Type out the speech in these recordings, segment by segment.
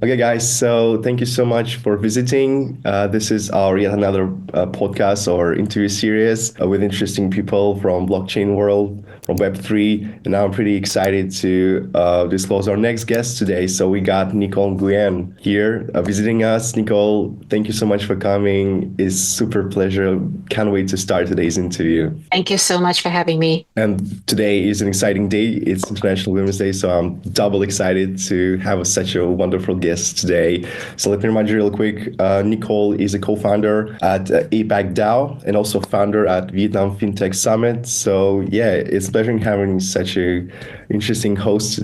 Okay, guys. So thank you so much for visiting. This is our yet another podcast or interview series with interesting people from blockchain world, from Web3, and I'm pretty excited to disclose our next guest today. So we got Nicole Nguyen here visiting us. Nicole, thank you so much for coming. It's super pleasure. Can't wait to start today's interview. Thank you so much for having me. And today is an exciting day. It's International Women's Day, so I'm double excited to have such a wonderful guest today. So let me remind you real quick, Nicole is a co-founder at APAC DAO and also founder at Vietnam Fintech Summit. So yeah, it's a pleasure having such a interesting host,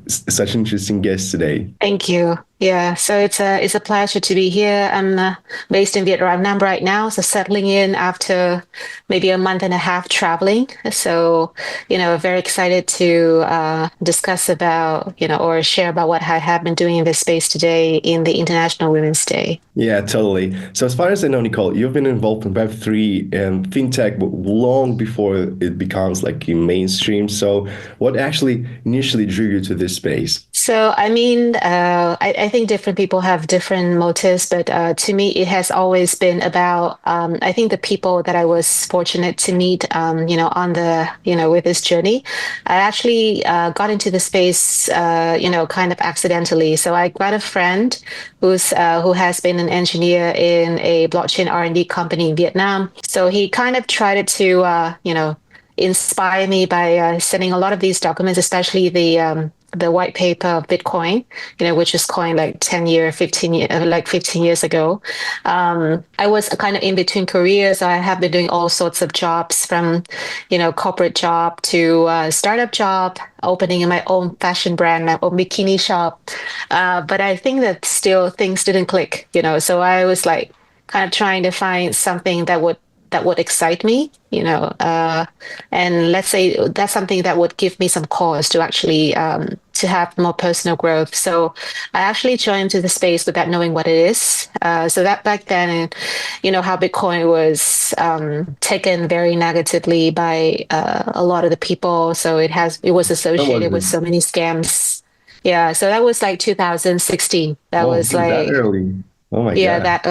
such an interesting guest today. Thank you. Yeah, so it's a pleasure to be here. I'm based in Vietnam right now, so settling in after maybe a month and a half traveling. So, very excited to discuss about, or share about what I have been doing in this space today in the International Women's Day. Yeah, totally. So as far as I know, Nicole, you've been involved in Web3 and fintech long before it becomes like mainstream. So what actually initially drew you to this space? So, I mean, I think different people have different motives, but to me, it has always been about, I think the people that I was fortunate to meet, on the, with this journey. I actually got into the space, kind of accidentally. So I got a friend who has been an engineer in a blockchain R&D company in Vietnam. So he kind of tried to, inspire me by sending a lot of these documents, especially the white paper of Bitcoin, which was coined like 15 years ago. I was kind of in between careers. I have been doing all sorts of jobs from, corporate job to startup job, opening my own fashion brand, my own bikini shop. But I think that still things didn't click, so I was like kind of trying to find something that would excite me, and let's say that's something that would give me some cause to actually to have more personal growth. So I actually joined into the space without knowing what it is. So that back then, how Bitcoin was taken very negatively by a lot of the people. So it was When was associated with it? so many scams. Yeah, so that was like 2016. That Oh, was really that like early? Oh my yeah, God.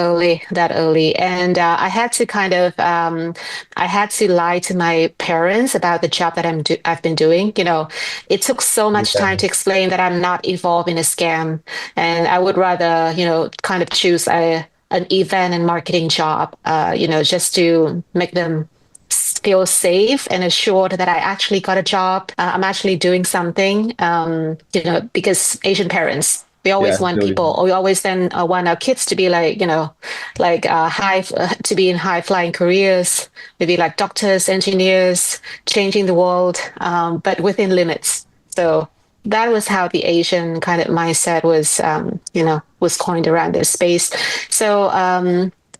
that early. And I had to I had to lie to my parents about the job that I've been doing. It took so much time Yeah. to explain that I'm not involved in a scam. And I would rather, kind of choose an event and marketing job, just to make them feel safe and assured that I actually got a job. I'm actually doing something, because Asian parents, we Yeah, always want really. people, or we always then want our kids to be like, like to be in high flying careers, maybe like doctors, engineers, changing the world, but within limits. So that was how the Asian kind of mindset was coined around this space. So,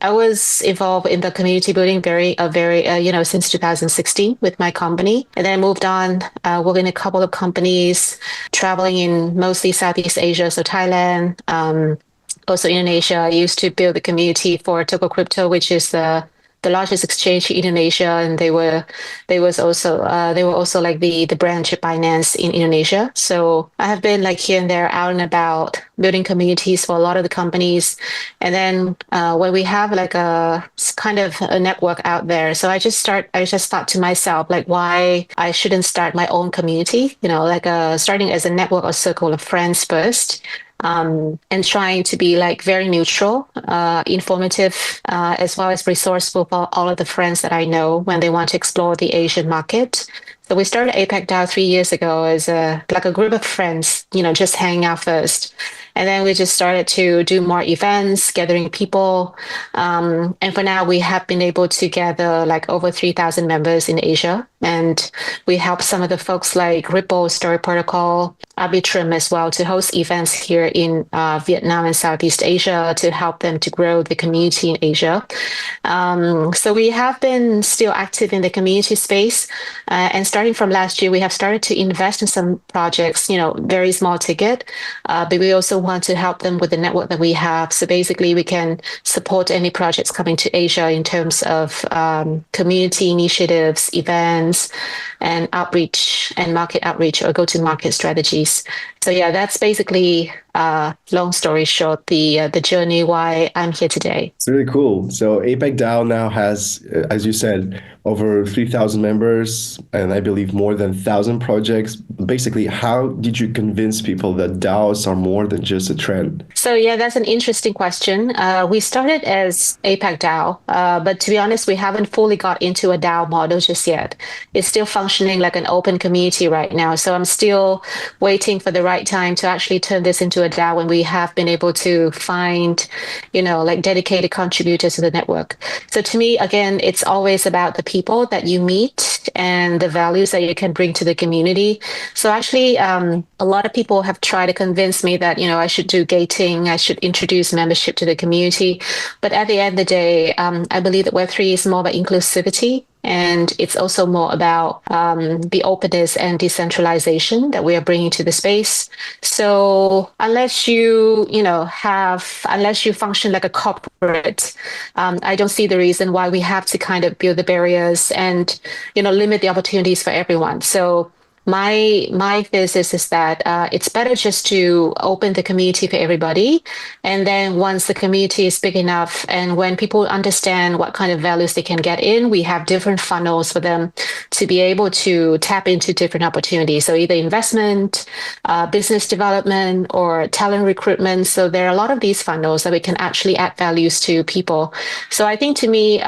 I was involved in the community building since 2016 with my company, and then moved on, working in a couple of companies, traveling in mostly Southeast Asia, so Thailand, also Indonesia. I used to build the community for Toko Crypto, which is the largest exchange in Indonesia, and they were also like the branch of Binance in Indonesia. So I have been like here and there, out and about, building communities for a lot of the companies. And then when we have like kind of a network out there, so I just thought to myself like why I shouldn't start my own community, like starting as a network or circle of friends first, and trying to be like very neutral, informative, as well as resourceful for all of the friends that I know when they want to explore the Asian market. So we started APAC DAO 3 years ago as a group of friends, just hanging out first. And then we just started to do more events, gathering people. And for now, we have been able to gather like over 3,000 members in Asia. And we help some of the folks like Ripple, Story Protocol, Arbitrum as well to host events here in Vietnam and Southeast Asia to help them to grow the community in Asia. So we have been still active in the community space. And starting from last year, we have started to invest in some projects, very small ticket. But we also someone to help them with the network that we have. So basically, we can support any projects coming to Asia in terms of community initiatives, events, and outreach and market outreach or go-to-market strategies. So yeah, that's basically, long story short, the journey why I'm here today. It's really cool. So APAC DAO now has, as you said, over 3,000 members, and I believe more than 1,000 projects. Basically, how did you convince people that DAOs are more than just a trend? So yeah, that's an interesting question. We started as APAC DAO, but to be honest, we haven't fully got into a DAO model just yet. It's still functioning like an open community right now. So I'm still waiting for the right time to actually turn this into a DAO when we have been able to find, like dedicated contributors to the network. So to me, again, it's always about the people that you meet and the values that you can bring to the community. So actually, a lot of people have tried to convince me that, I should do gating, I should introduce membership to the community. But at the end of the day, I believe that Web3 is more about inclusivity. And it's also more about the openness and decentralization that we are bringing to the space. So unless unless you function like a corporate, I don't see the reason why we have to kind of build the barriers and, limit the opportunities for everyone. So my thesis is that it's better just to open the community for everybody. And then once the community is big enough and when people understand what kind of values they can get in, we have different funnels for them to be able to tap into different opportunities. So either investment, business development, or talent recruitment. So there are a lot of these funnels that we can actually add values to people. So I think to me,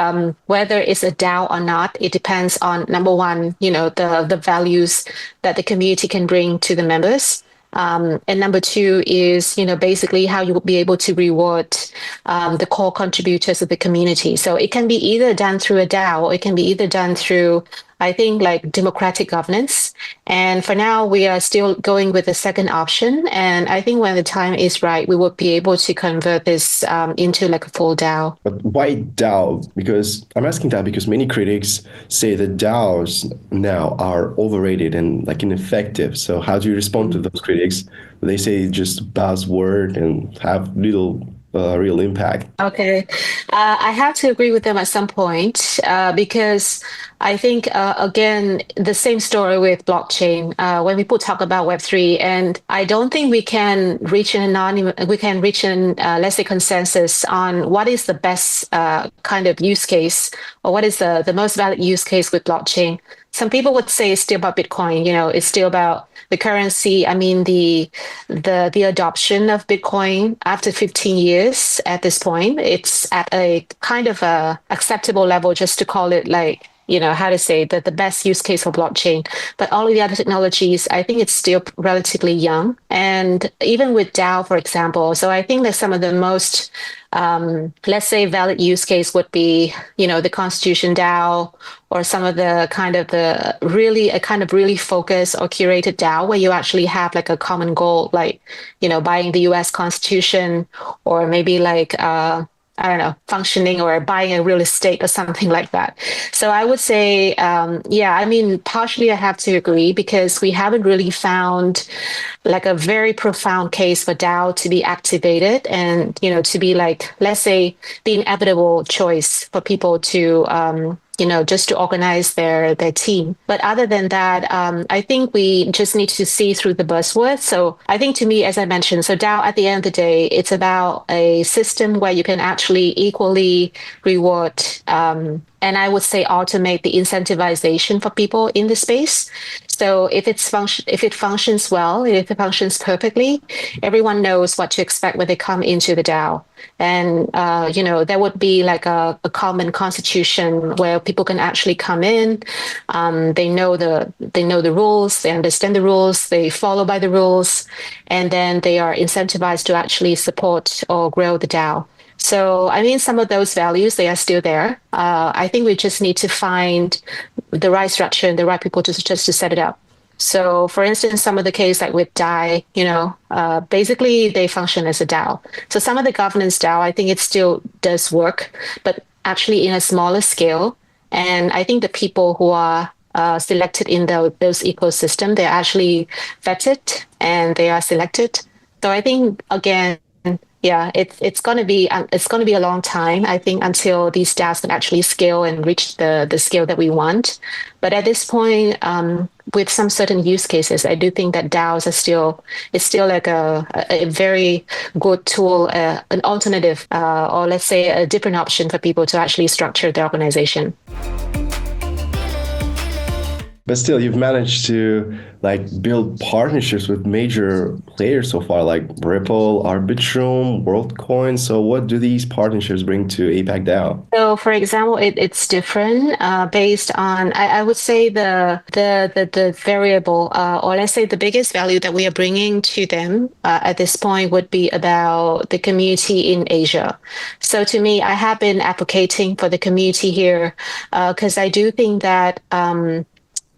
whether it's a DAO or not, it depends on number one, the values that the community can bring to the members. And number two is, basically how you will be able to reward the core contributors of the community. So it can be either done through a DAO, or it can be either done through, I think, like democratic governance. And for now, we are still going with the second option. And I think when the time is right, we will be able to convert this into like a full DAO. But why DAO? Because I'm asking that because many critics say that DAOs now are overrated and like ineffective. So how do you respond to those critics? They say just buzzword and have little real impact. Okay. I have to agree with them at some point because I think, again, the same story with blockchain. When people talk about Web3, and I don't think we can reach let's say, consensus on what is the best kind of use case, or what is the most valid use case with blockchain. Some people would say it's still about Bitcoin. It's still about the currency. I mean, the adoption of Bitcoin after 15 years at this point, it's at a kind of a acceptable level just to call it like, how to say that the best use case for blockchain. But all of the other technologies, I think it's still relatively young. And even with DAO, for example, so I think that some of the most, let's say, valid use case would be, the Constitution DAO, or some of the kind of really focused or curated DAO where you actually have like a common goal, like, buying the US Constitution, or maybe like, I don't know, functioning or buying a real estate or something like that. So I would say, partially I have to agree because we haven't really found like a very profound case for DAO to be activated and, to be like, let's say, the inevitable choice for people to, just to organize their team. But other than that, I think we just need to see through the buzzwords. So I think to me, as I mentioned, so DAO at the end of the day, it's about a system where you can actually equally reward and I would say automate the incentivization for people in the space. So if it functions well, if it functions perfectly, everyone knows what to expect when they come into the DAO. And there would be like a common constitution where people can actually come in. They know the rules, they understand the rules, they follow by the rules, and then they are incentivized to actually support or grow the DAO. So, I mean, some of those values, they are still there. I think we just need to find the right structure and the right people to set it up. So, for instance, some of the case like with DAI, basically they function as a DAO. So some of the governance DAO, I think it still does work, but actually in a smaller scale. And I think the people who are selected in those ecosystem, they're actually vetted and they are selected. So I think again, yeah, it's gonna be a long time, I think, until these DAOs can actually scale and reach the scale that we want. But at this point, with some certain use cases, I do think that DAOs are still it's still like a very good tool, an alternative, or let's say a different option for people to actually structure their organization. But still, you've managed to like build partnerships with major players so far, like Ripple, Arbitrum, WorldCoin. So what do these partnerships bring to APAC DAO? So, for example, it's different based on I would say the variable or let's say the biggest value that we are bringing to them at this point would be about the community in Asia. So, to me, I have been advocating for the community here because I do think that.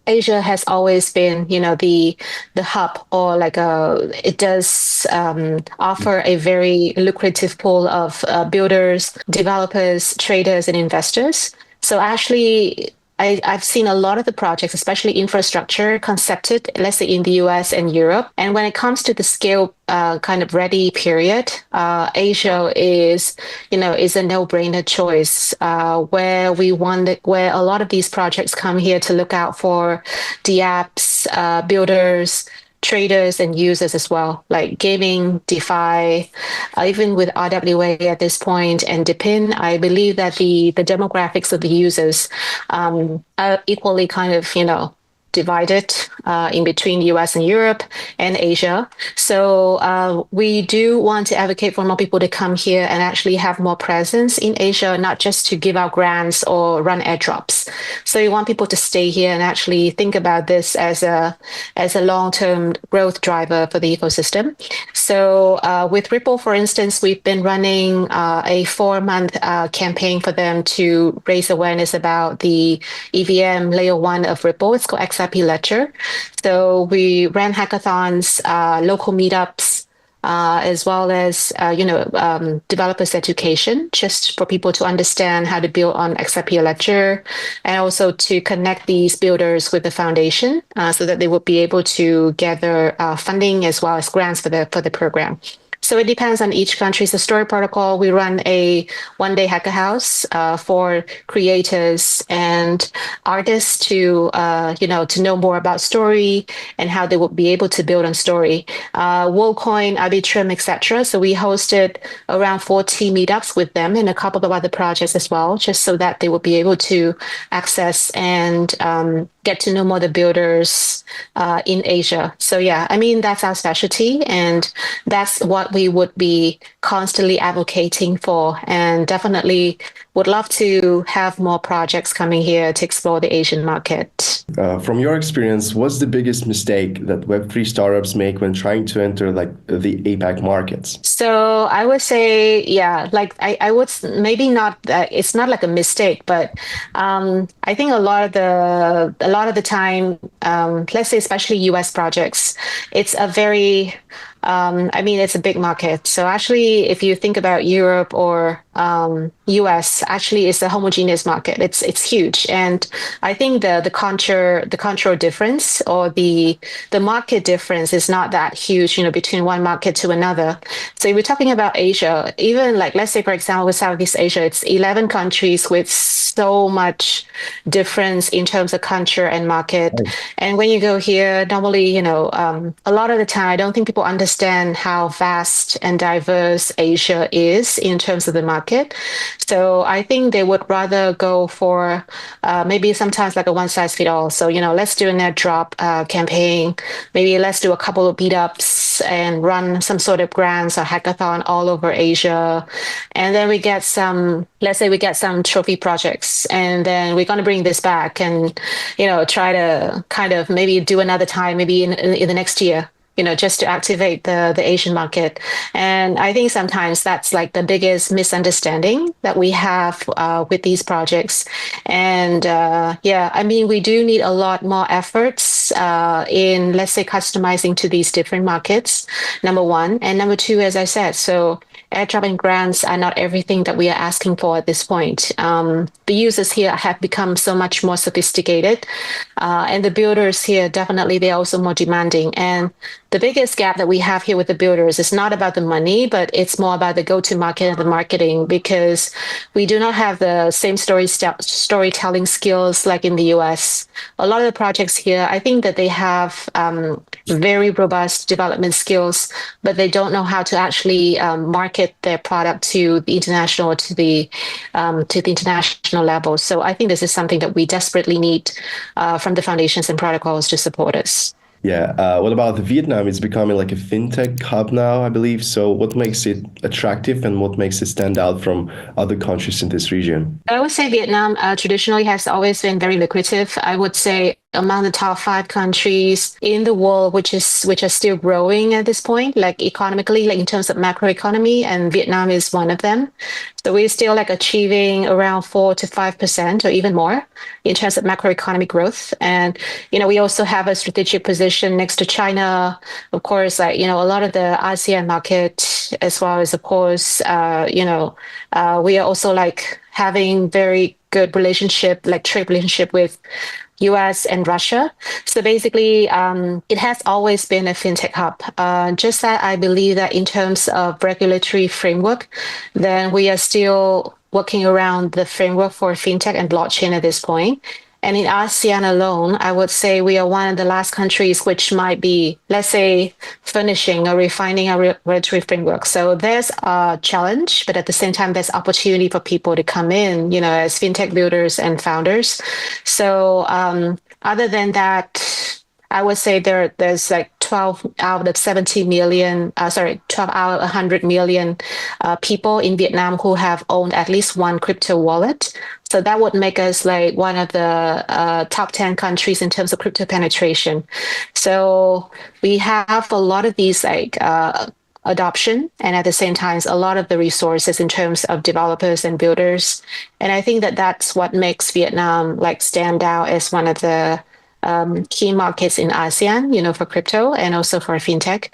Asia has always been, the hub, or like it does offer a very lucrative pool of builders, developers, traders, and investors. So actually, I've seen a lot of the projects, especially infrastructure, concepted, let's say in the US and Europe. And when it comes to the scale kind of ready period, Asia is a no-brainer choice where a lot of these projects come here to look out for the apps, builders, traders and users as well, like gaming, DeFi, even with RWA at this point and Depin. I believe that the demographics of the users are equally kind of, divided in between US and Europe and Asia. So we do want to advocate for more people to come here and actually have more presence in Asia, not just to give out grants or run airdrops. So we want people to stay here and actually think about this as a long-term growth driver for the ecosystem. So with Ripple, for instance, we've been running a 4-month campaign for them to raise awareness about the EVM layer 1 of Ripple. It's called XRP Ledger. So we ran hackathons, local meetups, as well as developers education, just for people to understand how to build on XRP Ledger, and also to connect these builders with the foundation, so that they would be able to gather funding as well as grants for the program. So it depends on each country's story protocol. We run a 1-day hacker house for creators and artists to know more about story and how they would be able to build on story. WorldCoin, Arbitrum, etc. So we hosted around 40 meetups with them and a couple of other projects as well, just so that they would be able to access and get to know more the builders in Asia. So yeah, I mean, that's our specialty, and that's what we would be constantly advocating for, and definitely would love to have more projects coming here to explore the Asian market. From your experience, what's the biggest mistake that Web3 startups make when trying to enter like the APAC markets? So I would say, yeah, like I would maybe not. It's not like a mistake, but I think a lot of the time, let's say especially US projects, it's a very it's a big market. So actually, if you think about Europe or US, actually, it's a homogeneous market. It's huge, and I think the cultural difference or the market difference is not that huge, between one market to another. So if we're talking about Asia, even like let's say for example with Southeast Asia, it's 11 countries with so much difference in terms of culture and market. Right. And when you go here, normally, a lot of the time, I don't think people understand how vast and diverse Asia is in terms of the market. So I think they would rather go for maybe sometimes like a one size fit all. So, let's do an airdrop campaign. Maybe let's do a couple of meetups and run some sort of grants or hackathon all over Asia. And then let's say we get some trophy projects, and then we're going to bring this back and, try to kind of maybe do another time, maybe in the next year. Just to activate the Asian market. And I think sometimes that's like the biggest misunderstanding that we have with these projects. And we do need a lot more efforts in, let's say, customizing to these different markets, number one. And number two, as I said, so airdrop and grants are not everything that we are asking for at this point. The users here have become so much more sophisticated, and the builders here definitely they're also more demanding. And the biggest gap that we have here with the builders is not about the money, but it's more about the go-to-market and the marketing, because we do not have the same storytelling skills like in the US. A lot of the projects here, I think that they have very robust development skills, but they don't know how to actually market their product to the international, to the international level. So I think this is something that we desperately need from the foundations and protocols to support us. Yeah. What about Vietnam? It's becoming like a fintech hub now, I believe. So what makes it attractive and what makes it stand out from other countries in this region? I would say Vietnam traditionally has always been very lucrative. I would say among the top 5 countries in the world, which are still growing at this point, like economically, like in terms of macroeconomy, and Vietnam is one of them. So we're still like achieving around 4 to 5% or even more in terms of macroeconomic growth. And we also have a strategic position next to China. Of course, like a lot of the ASEAN market, as well as of course, we are also like having very good relationship, like trade relationship with US and Russia. So basically, it has always been a fintech hub. Just that I believe that in terms of regulatory framework, then we are still working around the framework for fintech and blockchain at this point. And in ASEAN alone, I would say we are one of the last countries which might be, let's say, finishing or refining our regulatory framework. So there's a challenge, but at the same time, there's opportunity for people to come in, as fintech builders and founders. So other than that, I would say there's like 12 out of 70 million, 12 out of 100 million people in Vietnam who have owned at least one crypto wallet. So that would make us like one of the top 10 countries in terms of crypto penetration. So we have a lot of these like adoption, and at the same time, a lot of the resources in terms of developers and builders. And I think that that's what makes Vietnam like stand out as one of the key markets in ASEAN, for crypto and also for fintech.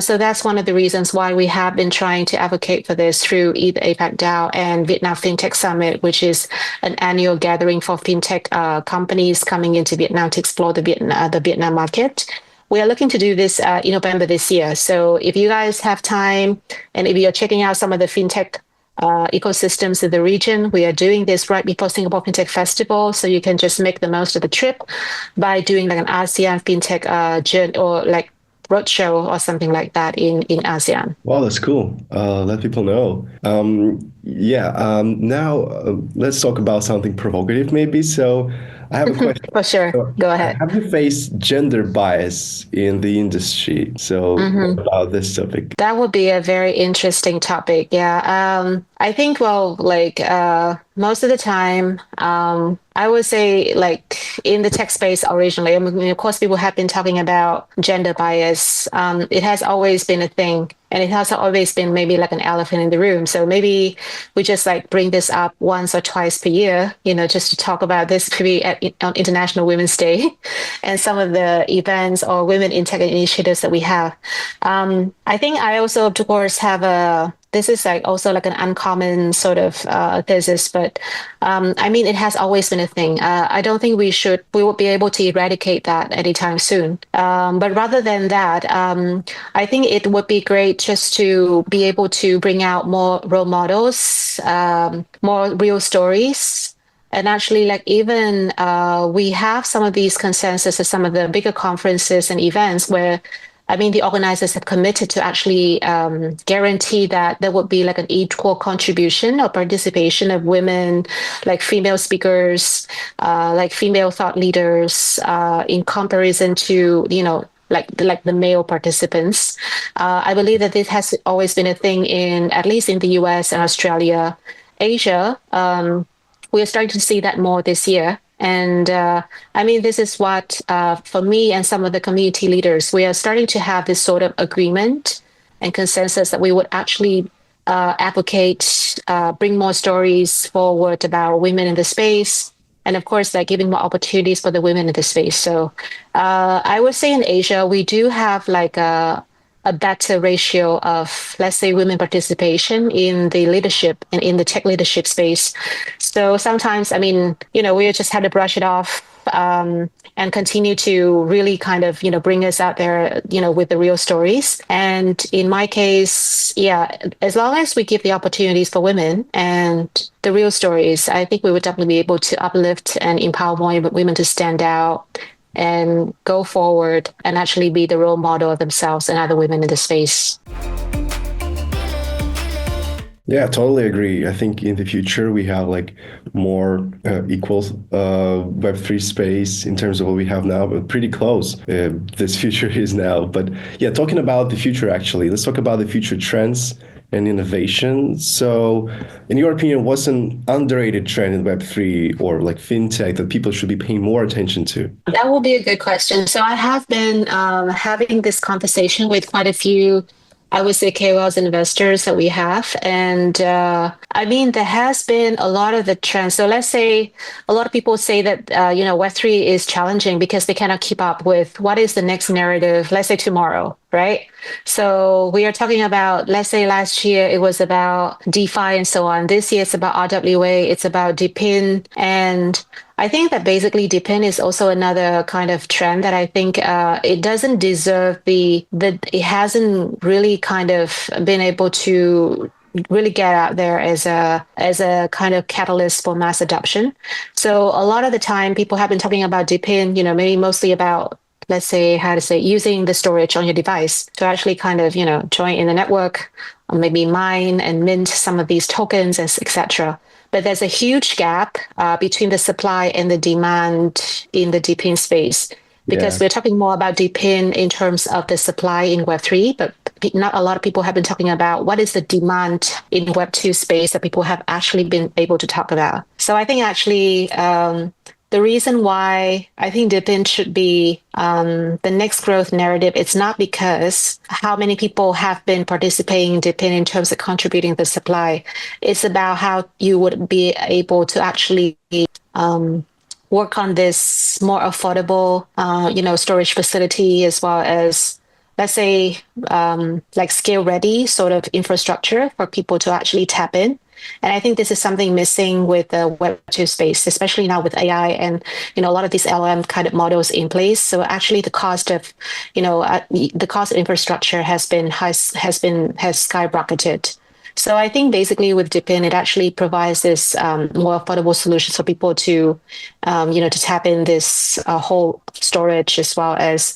So that's one of the reasons why we have been trying to advocate for this through either APAC DAO and Vietnam Fintech Summit, which is an annual gathering for fintech companies coming into Vietnam to explore the Vietnam market. We are looking to do this in November this year. So if you guys have time, and if you're checking out some of the fintech ecosystems in the region, we are doing this right before Singapore Fintech Festival, so you can just make the most of the trip by doing like an ASEAN fintech journey or like roadshow or something like that in ASEAN. Wow, that's cool. Let people know. Now let's talk about something provocative, maybe. So I have a question. For sure. Go ahead. Have you faced gender bias in the industry? So what about this topic? That would be a very interesting topic. Yeah. I think, most of the time, I would say like in the tech space originally, I mean, of course, people have been talking about gender bias. It has always been a thing. And it has always been maybe like an elephant in the room. So maybe we just like bring this up once or twice per year, just to talk about this, maybe on International Women's Day and some of the events or women in tech initiatives that we have. I think I also, of course, have this is like also like an uncommon sort of thesis, but I mean, it has always been a thing. I don't think we will be able to eradicate that anytime soon. But rather than that, I think it would be great just to be able to bring out more role models, more real stories. And actually, like even we have some of these consensus at some of the bigger conferences and events where the organizers have committed to actually guarantee that there would be like an equal contribution or participation of women, like female speakers, like female thought leaders, in comparison to, like the male participants. I believe that this has always been a thing at least in the US and Australia. Asia, we are starting to see that more this year. And this is what, for me and some of the community leaders, we are starting to have this sort of agreement and consensus that we would actually advocate, bring more stories forward about women in the space. And of course, like giving more opportunities for the women in the space. So I would say in Asia, we do have like a a better ratio of, let's say, women participation in the leadership and in the tech leadership space. So sometimes, I mean, we just had to brush it off, and continue to really kind of, bring us out there, with the real stories. And in my case, yeah, as long as we give the opportunities for women and the real stories, I think we would definitely be able to uplift and empower more women to stand out and go forward and actually be the role model of themselves and other women in the space. Yeah, totally agree. I think in the future we have like more equal Web3 space in terms of what we have now, but pretty close. This future is now. But yeah, talking about the future, actually, let's talk about the future trends and innovation. So, in your opinion, what's an underrated trend in Web3 or like fintech that people should be paying more attention to? That will be a good question. So I have been having this conversation with quite a few, I would say, KOLs investors that we have. And I mean, there has been a lot of the trends. So let's say a lot of people say that, Web3 is challenging because they cannot keep up with what is the next narrative, let's say tomorrow, right? So we are talking about, let's say last year it was about DeFi and so on. This year it's about RWA, it's about DePIN. And I think that basically DePIN is also another kind of trend that I think it doesn't deserve it hasn't really kind of been able to really get out there as a kind of catalyst for mass adoption. So a lot of the time people have been talking about DePIN, maybe mostly about, let's say, using the storage on your device to actually kind of, join in the network, or maybe mine and mint some of these tokens, etc. But there's a huge gap between the supply and the demand in the DePIN space, because we're talking more about DePIN in terms of the supply in Web3, but not a lot of people have been talking about what is the demand in Web2 space that people have actually been able to talk about. So I think actually the reason why I think DePIN should be the next growth narrative, it's not because how many people have been participating in DePIN in terms of contributing the supply. It's about how you would be able to actually work on this more affordable, storage facility, as well as, let's say, like scale ready sort of infrastructure for people to actually tap in. And I think this is something missing with the Web2 space, especially now with AI and, a lot of these LLM kind of models in place. So actually the cost of, the cost of infrastructure has skyrocketed. So I think basically with DePIN, it actually provides this more affordable solutions for people to, to tap in this whole storage as well as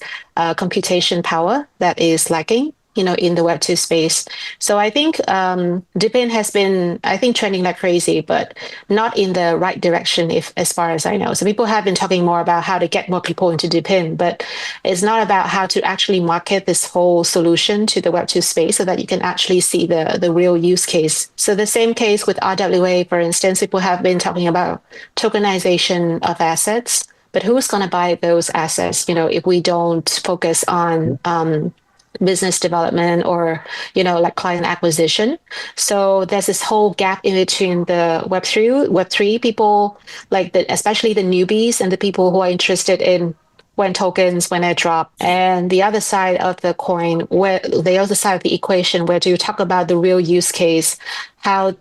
computation power that is lacking, in the Web2 space. So I think DePIN has been, I think, trending like crazy, but not in the right direction, as far as I know. So people have been talking more about how to get more people into DePIN, but it's not about how to actually market this whole solution to the Web2 space so that you can actually see the real use case. So the same case with RWA, for instance, people have been talking about tokenization of assets, but who's going to buy those assets, if we don't focus on business development or, like client acquisition. So there's this whole gap in between the Web3 people, like especially the newbies and the people who are interested in when tokens, when they drop, and the other side of the coin, where the other side of the equation, where do you talk about the real use case, how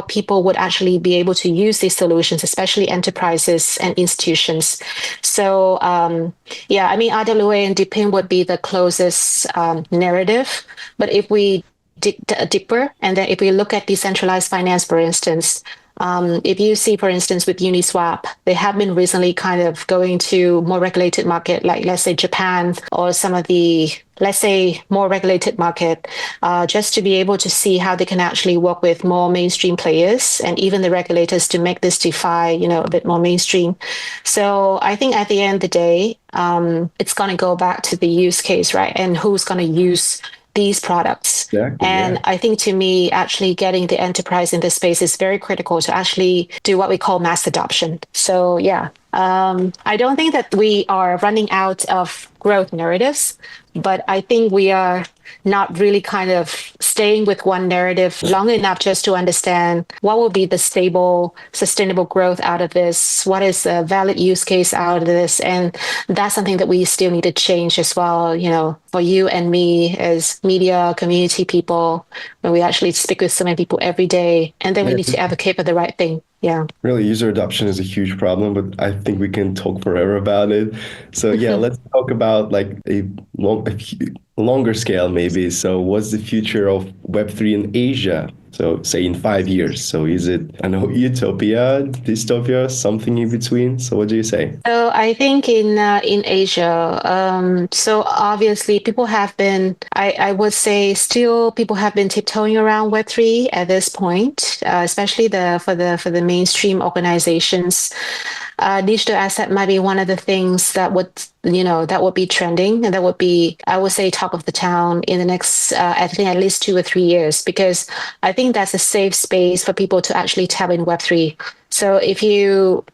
people would actually be able to use these solutions, especially enterprises and institutions. So I mean, RWA and DePIN would be the closest narrative. But if we dig deeper, and then if we look at decentralized finance, for instance, if you see, for instance, with Uniswap, they have been recently kind of going to more regulated market, like let's say Japan or some of the, let's say, more regulated market, just to be able to see how they can actually work with more mainstream players and even the regulators to make this DeFi, a bit more mainstream. So I think at the end of the day, it's going to go back to the use case, right? And who's going to use these products. Exactly, and I think to me, actually getting the enterprise in this space is very critical to actually do what we call mass adoption. So yeah. I don't think that we are running out of growth narratives, but I think we are not really kind of staying with one narrative long enough just to understand what will be the stable, sustainable growth out of this, what is a valid use case out of this. And that's something that we still need to change as well, for you and me as media community people, when we actually speak with so many people every day, and then we need to advocate for the right thing. Yeah. Really, user adoption is a huge problem, but I think we can talk forever about it. So yeah, let's talk about like longer scale maybe. So what's the future of Web3 in Asia? So say in 5 years. So is it, I know, utopia, dystopia, something in between? So what do you say? So I think in Asia, so obviously people have been, I would say still people have been tiptoeing around Web3 at this point, especially for the mainstream organizations. Digital asset might be one of the things that would be trending, and that would be, I would say, top of the town in the next, I think, at least 2 or 3 years, because I think that's a safe space for people to actually tap in Web3. So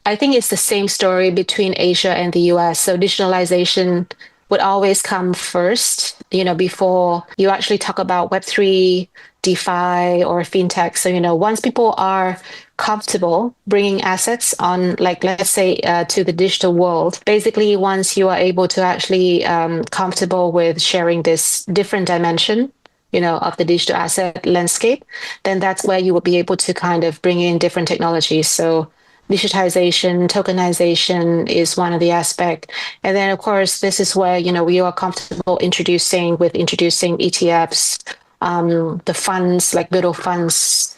I think it's the same story between Asia and the US. So digitalization would always come first, before you actually talk about Web3, DeFi, or fintech. So, once people are comfortable bringing assets on, like, let's say, to the digital world, basically, once you are able to actually comfortable with sharing this different dimension, of the digital asset landscape, then that's where you will be able to kind of bring in different technologies. So digitization, tokenization is one of the aspects. And then, of course, this is where, we are comfortable introducing ETFs, the funds, like little funds,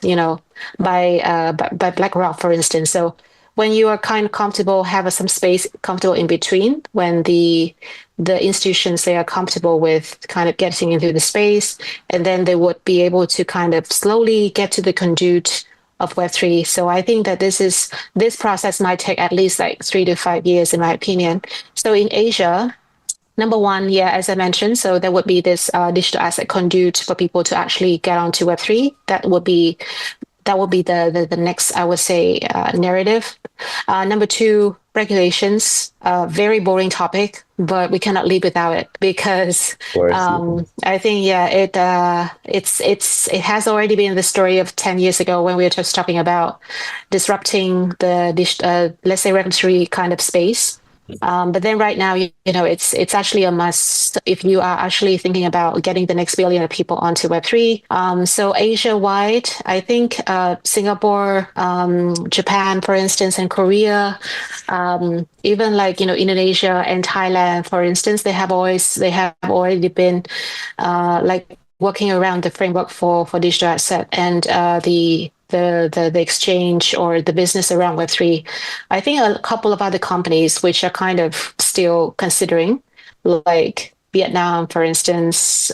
by BlackRock, for instance. So when you are kind of comfortable, have some space comfortable in between, when the institutions, they are comfortable with kind of getting into the space, and then they would be able to kind of slowly get to the conduit of Web3. So I think that this process might take at least like 3 to 5 years, in my opinion. So in Asia, number one, yeah, as I mentioned, so there would be this digital asset conduit for people to actually get onto Web3. That would be the next, I would say, narrative. Number two, regulations. Very boring topic, but we cannot live without it, because Of course. I think, yeah, it has already been the story of 10 years ago, when we were just talking about disrupting the let's say, regulatory kind of space. But then right now, it's actually a must if you are actually thinking about getting the next billion of people onto Web3. So Asia-wide, I think Singapore, Japan, for instance, and Korea, even like, Indonesia and Thailand, for instance, they have already been like working around the framework for digital asset, and the exchange or the business around Web3. I think a couple of other companies which are kind of still considering, like Vietnam, for instance,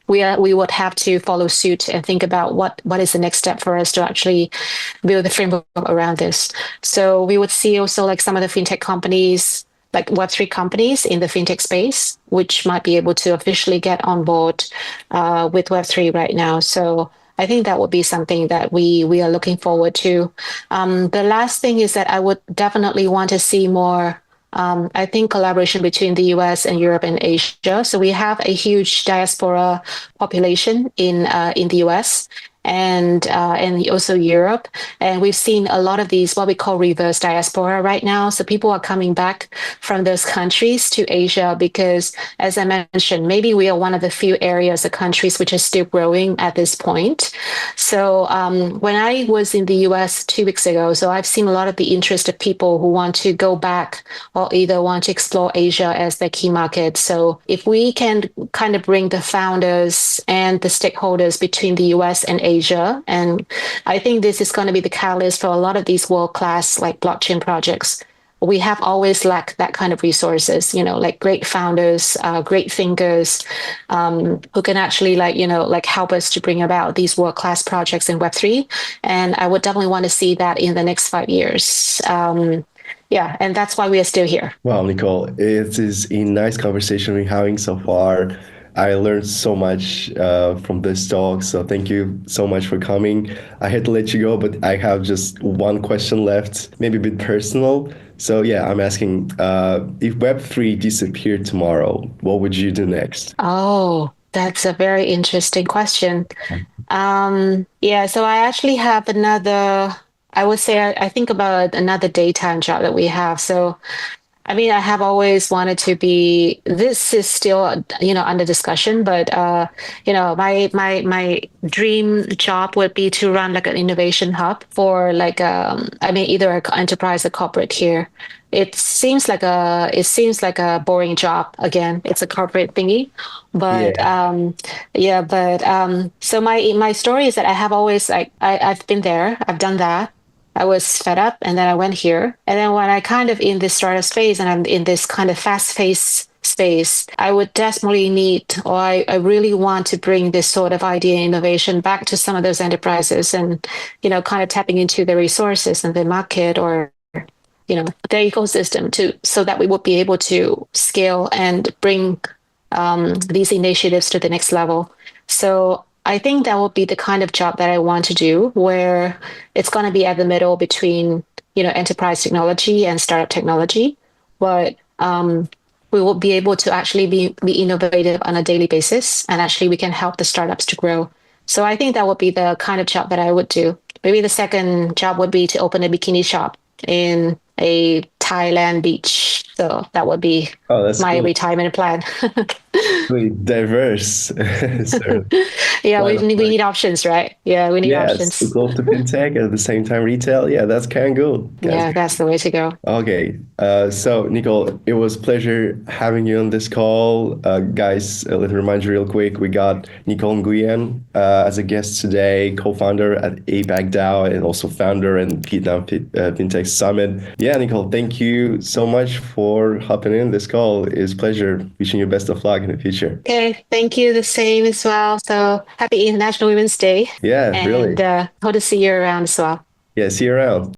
we would have to follow suit and think about what is the next step for us to actually build the framework around this. So we would see also like some of the fintech companies, like Web3 companies in the fintech space, which might be able to officially get on board with Web3 right now. So I think that would be something that we are looking forward to. The last thing is that I would definitely want to see more, I think, collaboration between the US and Europe and Asia. So we have a huge diaspora population in the US, and also Europe. And we've seen a lot of these, what we call reverse diaspora right now. So people are coming back from those countries to Asia because, as I mentioned, maybe we are one of the few areas of countries which are still growing at this point. So when I was in the US 2 weeks ago, so I've seen a lot of the interest of people who want to go back or either want to explore Asia as their key market. So if we can kind of bring the founders and the stakeholders between the US and Asia, and I think this is going to be the catalyst for a lot of these world-class like blockchain projects. We have always lacked that kind of resources, like great founders, great thinkers, who can actually like help us to bring about these world-class projects in Web3. And I would definitely want to see that in the next 5 years. Yeah, and that's why we are still here. Wow, Nicole, it is a nice conversation we're having so far. I learned so much from this talk. So thank you so much for coming. I had to let you go, but I have just one question left, maybe a bit personal. So yeah, I'm asking, if Web3 disappeared tomorrow, what would you do next? Oh, that's a very interesting question. Yeah, so I actually have another, I would say I think about another daytime job that we have. So I mean, I have always wanted to be, this is still, under discussion, but my dream job would be to run like an innovation hub for like I mean either an enterprise or corporate here. It seems like a boring job again. It's a corporate thingy. But Yeah. yeah, but so my story is that I have always I've been there, I've done that. I was fed up and then I went here. And then when I kind of in this startup space and I'm in this kind of fast-paced space, I would desperately need, or I really want to bring this sort of idea and innovation back to some of those enterprises and, kind of tapping into the resources and the market or, their ecosystem to, so that we would be able to scale and bring these initiatives to the next level. So I think that will be the kind of job that I want to do, where it's going to be at the middle between, enterprise technology and startup technology, but we will be able to actually be innovative on a daily basis, and actually we can help the startups to grow. So I think that would be the kind of job that I would do. Maybe the second job would be to open a bikini shop in a Thailand beach. So that would be Oh, that's my cool. retirement plan. Really diverse. So Yeah, line we of need, we work. need options, right? Yeah, we need Yes, options. close to fintech at the same time retail. Yeah, that's kind of good. That's Yeah, that's the way to go. okay. So Nicole, it was a pleasure having you on this call. Guys, let me remind you real quick, we got Nicole Nguyen as a guest today, co-founder at APAC DAO and also founder and Vietnam Fintech Summit. Yeah, Nicole, thank you so much for hopping in this call. It's a pleasure. Wishing you best of luck in the future. Okay, thank you. The same as well. So happy International Women's Day, Yeah, and really. hope to see you around as well. Yeah, see you around.